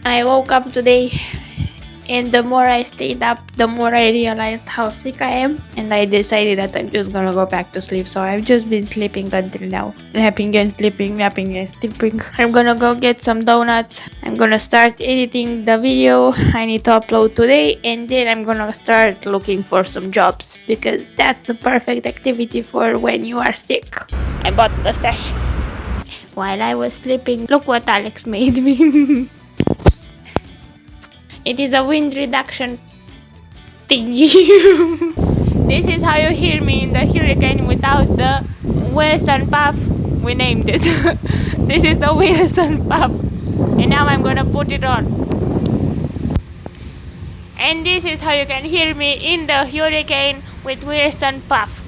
I woke up today, and the more I stayed up, the more I realized how sick I am, and I decided that I'm just gonna go back to sleep. So I've just been sleeping until now. Napping and sleeping, napping and sleeping. I'm gonna go get some donuts. I'm gonna start editing the video I need to upload today, and then I'm gonna start looking for some jobs, because that's the perfect activity for when you are sick. I bought the stash. While I was sleeping, look what Alex made me. It is a wind reduction thingy. This is how you hear me in the hurricane without the Wilson puff. We named it. This is the Wilson puff. And now I'm gonna put it on. And this is how you can hear me in the hurricane with Wilson puff.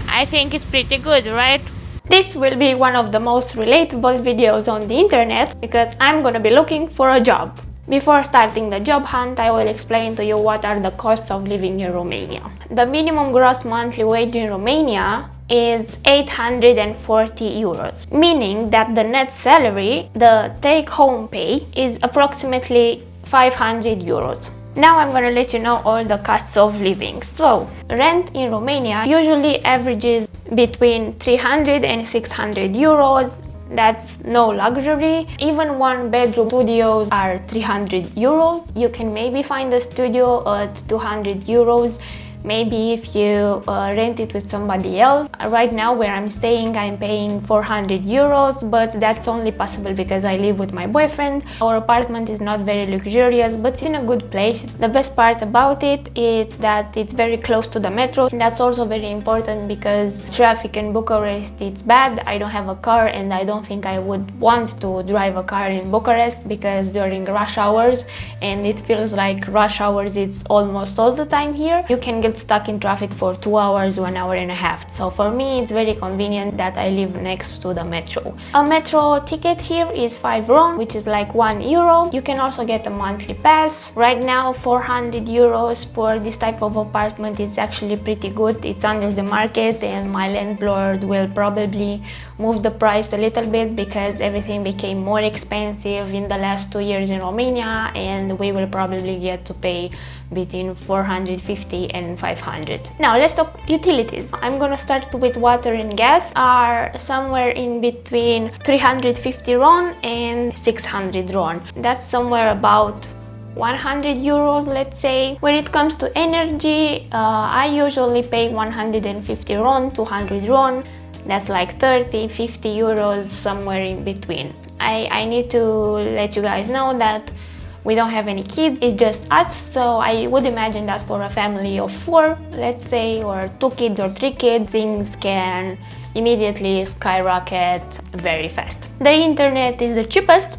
I think it's pretty good, right? This will be one of the most relatable videos on the internet because I'm gonna be looking for a job. Before starting the job hunt, I will explain to you what are the costs of living in Romania. The minimum gross monthly wage in Romania is 840 euros, meaning that the net salary, the take-home pay, is approximately 500 euros. Now I'm gonna let you know all the costs of living. So, rent in Romania usually averages between 300 and 600 euros. That's no luxury. Even one bedroom studios are 300 euros. You can maybe find a studio at 200 euros. Maybe if you rent it with somebody else. Right now where I'm staying, I'm paying 400 euros, but that's only possible because I live with my boyfriend. Our apartment is not very luxurious, but it's in a good place. The best part about it is that it's very close to the metro, and that's also very important because traffic in Bucharest is bad. I don't have a car, and I don't think I would want to drive a car in Bucharest because during rush hours, and it feels like rush hours it's almost all the time here, you can get stuck in traffic for 2 hours, 1 hour and a half. So for me it's very convenient that I live next to the metro. A metro ticket here is 5 RON, which is like 1 euro. You can also get a monthly pass. Right now 400 euros for this type of apartment is actually pretty good. It's under the market, and my landlord will probably move the price a little bit because everything became more expensive in the last 2 years in Romania, and we will probably get to pay between 450 and 500. Now let's talk utilities. I'm gonna start with water and gas are somewhere in between 350 RON and 600 RON. That's somewhere about 100 euros, let's say. When it comes to energy, I usually pay 150 RON, 200 RON. That's like 30-50 euros, somewhere in between. I need to let you guys know that we don't have any kids, it's just us, so I would imagine that for a family of 4, let's say, or 2 kids or 3 kids, things can immediately skyrocket very fast. The internet is the cheapest.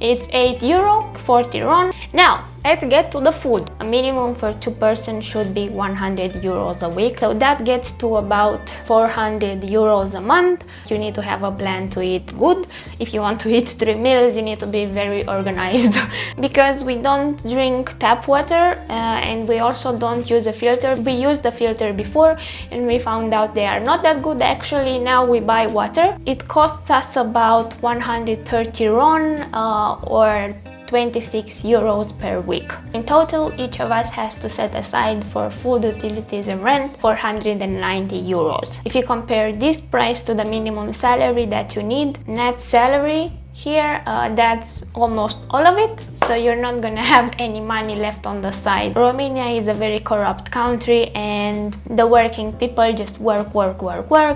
It's 8 euro, 40 RON. Now, let's get to the food. A minimum for 2 persons should be 100 euros a week. So that gets to about 400 euros a month. You need to have a plan to eat good. If you want to eat 3 meals, you need to be very organized. Because we don't drink tap water and we also don't use a filter. We used the filter before and we found out they are not that good. Actually, now we buy water. It costs us about 130 RON or 26 euros per week. In total, each of us has to set aside for food, utilities and rent 490 euros. If you compare this price to the minimum salary that you need, net salary here, that's almost all of it, so you're not gonna have any money left on the side. Romania is a very corrupt country, and the working people just work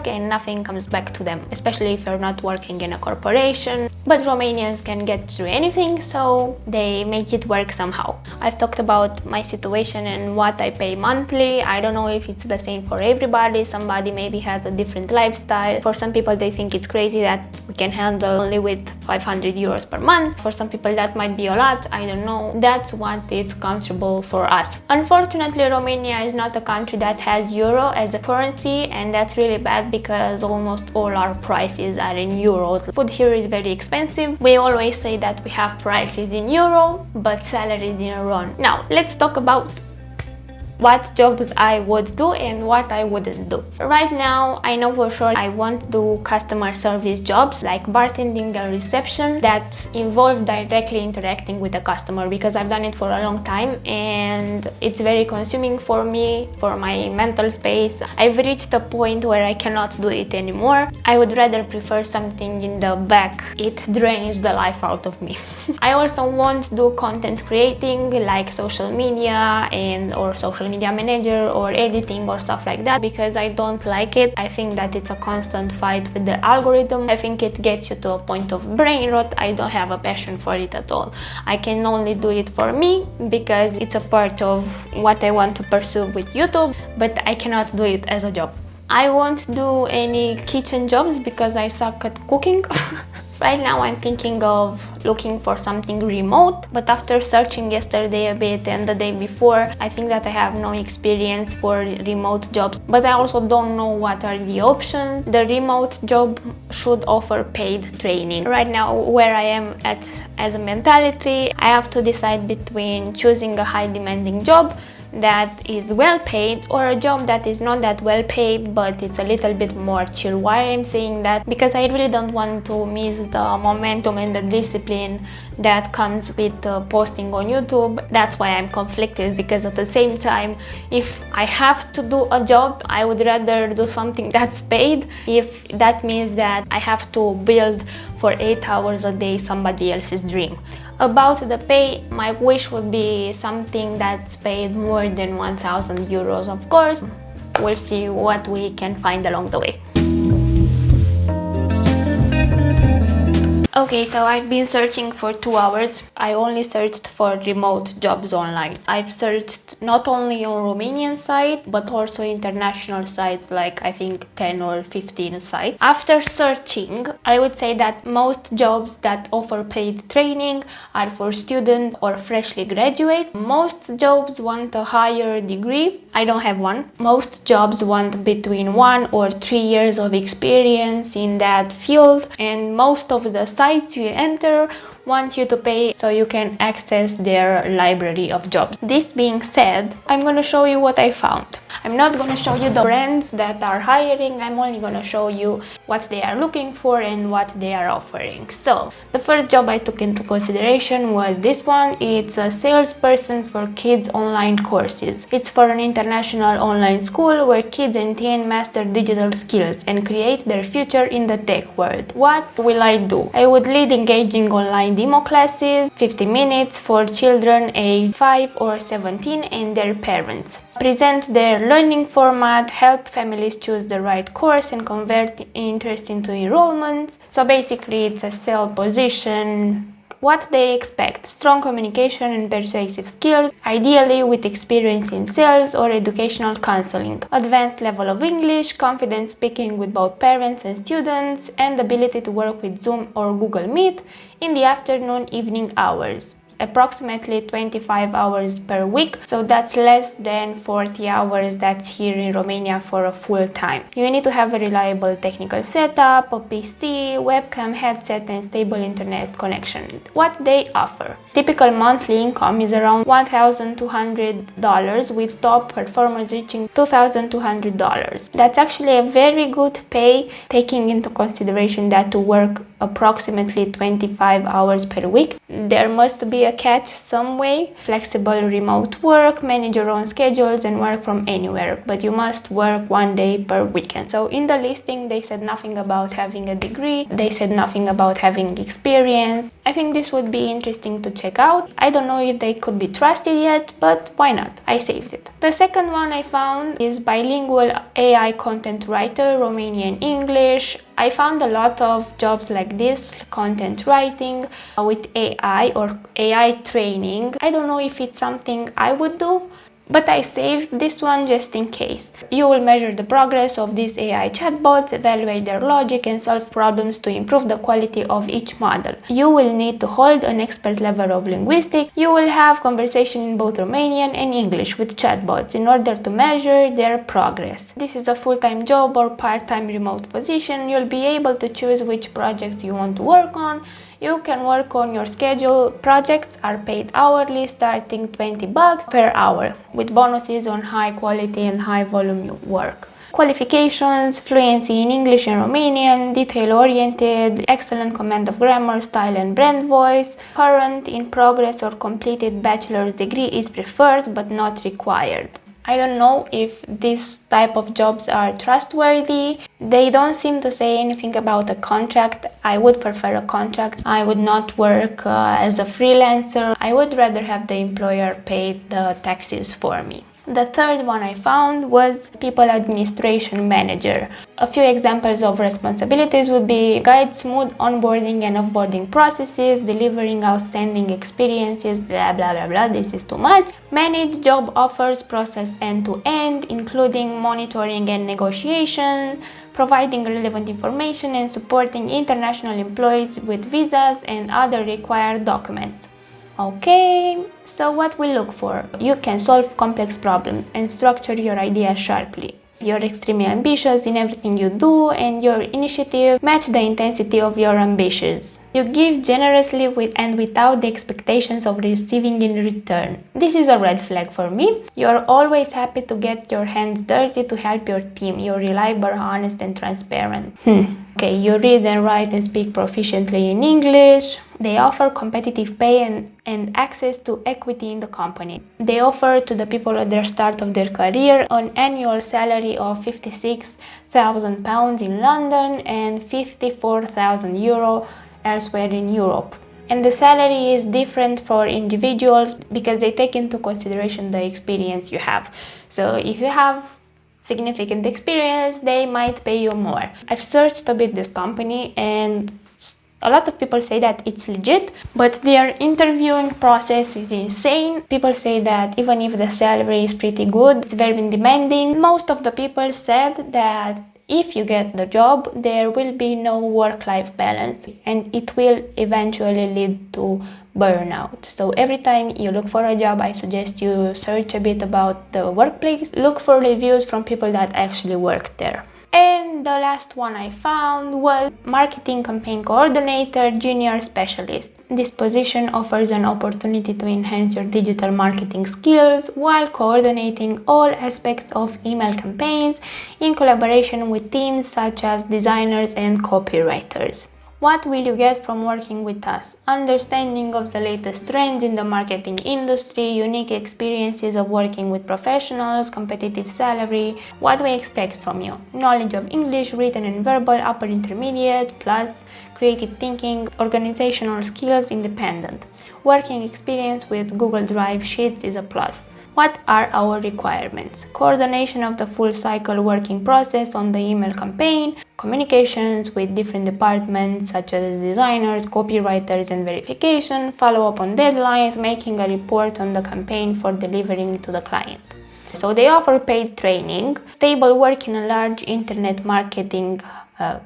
and nothing comes back to them, especially if you're not working in a corporation. But Romanians can get through anything, so they make it work somehow. I've talked about my situation and what I pay monthly. I don't know if it's the same for everybody. Somebody maybe has a different lifestyle. For some people, they think it's crazy that we can handle only with 500 euros per month. For some people that might be a lot, I don't know. That's what is comfortable for us. Unfortunately, Romania is not a country that has euro as a currency, and that's really bad because almost all our prices are in euros. Food here is very expensive. We always say that we have prices in euro, but salaries in RON. Now, let's talk about what jobs I would do and what I wouldn't do. Right now, I know for sure I won't do customer service jobs like bartending or reception that involve directly interacting with the customer, because I've done it for a long time and it's very consuming for me, for my mental space. I've reached a point where I cannot do it anymore. I would rather prefer something in the back. It drains the life out of me. I also won't do content creating like social media or social media manager or editing or stuff like that, because I don't like it. I think that it's a constant fight with the algorithm. I think it gets you to a point of brain rot. I don't have a passion for it at all. I can only do it for me because it's a part of what I want to pursue with YouTube, but I cannot do it as a job. I won't do any kitchen jobs because I suck at cooking. Right now I'm thinking of looking for something remote, but after searching yesterday a bit and the day before, I think that I have no experience for remote jobs, but I also don't know what are the options. The remote job should offer paid training. Right now, where I am at as a mentality, I have to decide between choosing a high demanding job that is well paid or a job that is not that well paid but it's a little bit more chill. Why I'm saying that? Because I really don't want to miss the momentum and the discipline that comes with posting on YouTube. That's why I'm conflicted, because at the same time, if I have to do a job, I would rather do something that's paid, if that means that I have to build for 8 hours a day somebody else's dream. About the pay, my wish would be something that's paid more than 1,000 euros, of course. We'll see what we can find along the way. Okay, so I've been searching for 2 hours. I only searched for remote jobs online. I've searched not only on Romanian site, but also international sites, like I think 10 or 15 sites. After searching, I would say that most jobs that offer paid training are for students or freshly graduate. Most jobs want a higher degree. I don't have one. Most jobs want between 1 or 3 years of experience in that field, and most of the sites you enter want you to pay so you can access their library of jobs. This being said, I'm gonna show you what I found. I'm not gonna show you the brands that are hiring. I'm only gonna show you what they are looking for and what they are offering. So the first job I took into consideration was this one. It's a salesperson for kids online courses. It's for an international online school where kids and teens master digital skills and create their future in the tech world. What will I do? I would lead engaging online demo classes, 50 minutes for children aged 5 or 17 and their parents. Present their learning format, help families choose the right course and convert interest into enrollments. So basically it's a sales position. What they expect: strong communication and persuasive skills, ideally with experience in sales or educational counseling, advanced level of English, confidence speaking with both parents and students, and ability to work with Zoom or Google Meet in the afternoon, evening hours. Approximately 25 hours per week, so that's less than 40 hours that's here in Romania for a full time. You need to have a reliable technical setup, a PC, webcam, headset and stable internet connection. What they offer: typical monthly income is around $1,200, with top performers reaching $2,200. That's actually a very good pay, taking into consideration that to work approximately 25 hours per week, there must be a catch some way. Flexible remote work, manage your own schedules and work from anywhere, but you must work 1 day per weekend. So in the listing they said nothing about having a degree, they said nothing about having experience. I think this would be interesting to check out. I don't know if they could be trusted yet, but why not? I saved it. The second one I found is bilingual AI content writer, Romanian English. I found a lot of jobs like this, content writing with AI or AI training. I don't know if it's something I would do, but I saved this one just in case. You will measure the progress of these AI chatbots, evaluate their logic and solve problems to improve the quality of each model. You will need to hold an expert level of linguistics. You will have conversation in both Romanian and English with chatbots in order to measure their progress. This is a full-time job or part-time remote position. You'll be able to choose which projects you want to work on. You can work on your schedule. Projects are paid hourly, starting $20 per hour, with bonuses on high quality and high volume work. Qualifications: fluency in English and Romanian, detail-oriented, excellent command of grammar, style and brand voice. Current, in progress or completed bachelor's degree is preferred but not required. I don't know if this type of jobs are trustworthy. They don't seem to say anything about a contract. I would prefer a contract. I would not work as a freelancer. I would rather have the employer pay the taxes for me. The third one I found was People Administration Manager. A few examples of responsibilities would be guide smooth onboarding and offboarding processes, delivering outstanding experiences, blah blah blah blah, this is too much. Manage job offers process end to end, including monitoring and negotiation, providing relevant information and supporting international employees with visas and other required documents. Okay, so what we look for? You can solve complex problems and structure your ideas sharply. You're extremely ambitious in everything you do, and your initiative match the intensity of your ambitions. You give generously and without the expectations of receiving in return. This is a red flag for me. You're always happy to get your hands dirty to help your team. You're reliable, honest and transparent. Okay, you read and write and speak proficiently in English. They offer competitive pay and access to equity in the company. They offer to the people at the start of their career an annual salary of £56,000 in London and €54,000 elsewhere in Europe. And the salary is different for individuals because they take into consideration the experience you have. So if you have significant experience, they might pay you more. I've searched a bit this company and a lot of people say that it's legit, but their interviewing process is insane. People say that even if the salary is pretty good, it's very demanding. Most of the people said that if you get the job, there will be no work-life balance and it will eventually lead to burnout. So every time you look for a job, I suggest you search a bit about the workplace. Look for reviews from people that actually work there. And the last one I found was Marketing Campaign Coordinator Junior Specialist. This position offers an opportunity to enhance your digital marketing skills while coordinating all aspects of email campaigns in collaboration with teams such as designers and copywriters. What will you get from working with us? Understanding of the latest trends in the marketing industry, unique experiences of working with professionals, competitive salary, what we expect from you. Knowledge of English, written and verbal, upper intermediate, plus creative thinking, organizational skills, independent. Working experience with Google Drive Sheets is a plus. What are our requirements? Coordination of the full cycle working process on the email campaign, communications with different departments such as designers, copywriters and verification, follow up on deadlines, making a report on the campaign for delivering to the client. So they offer paid training, stable work in a large internet marketing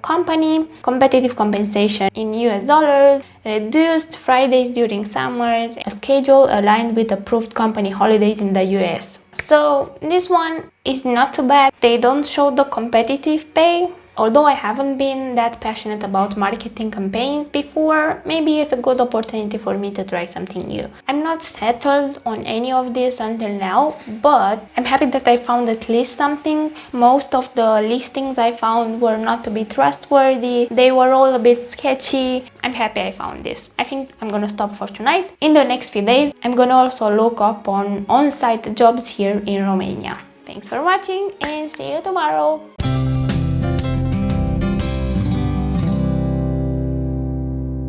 company, competitive compensation in US dollars, reduced Fridays during summers, a schedule aligned with approved company holidays in the US. So this one is not too bad. They don't show the competitive pay. Although I haven't been that passionate about marketing campaigns before, maybe it's a good opportunity for me to try something new. I'm not settled on any of this until now, but I'm happy that I found at least something. Most of the listings I found were not to be trustworthy. They were all a bit sketchy. I'm happy I found this. I think I'm gonna stop for tonight. In the next few days, I'm gonna also look up on on-site jobs here in Romania. Thanks for watching and see you tomorrow.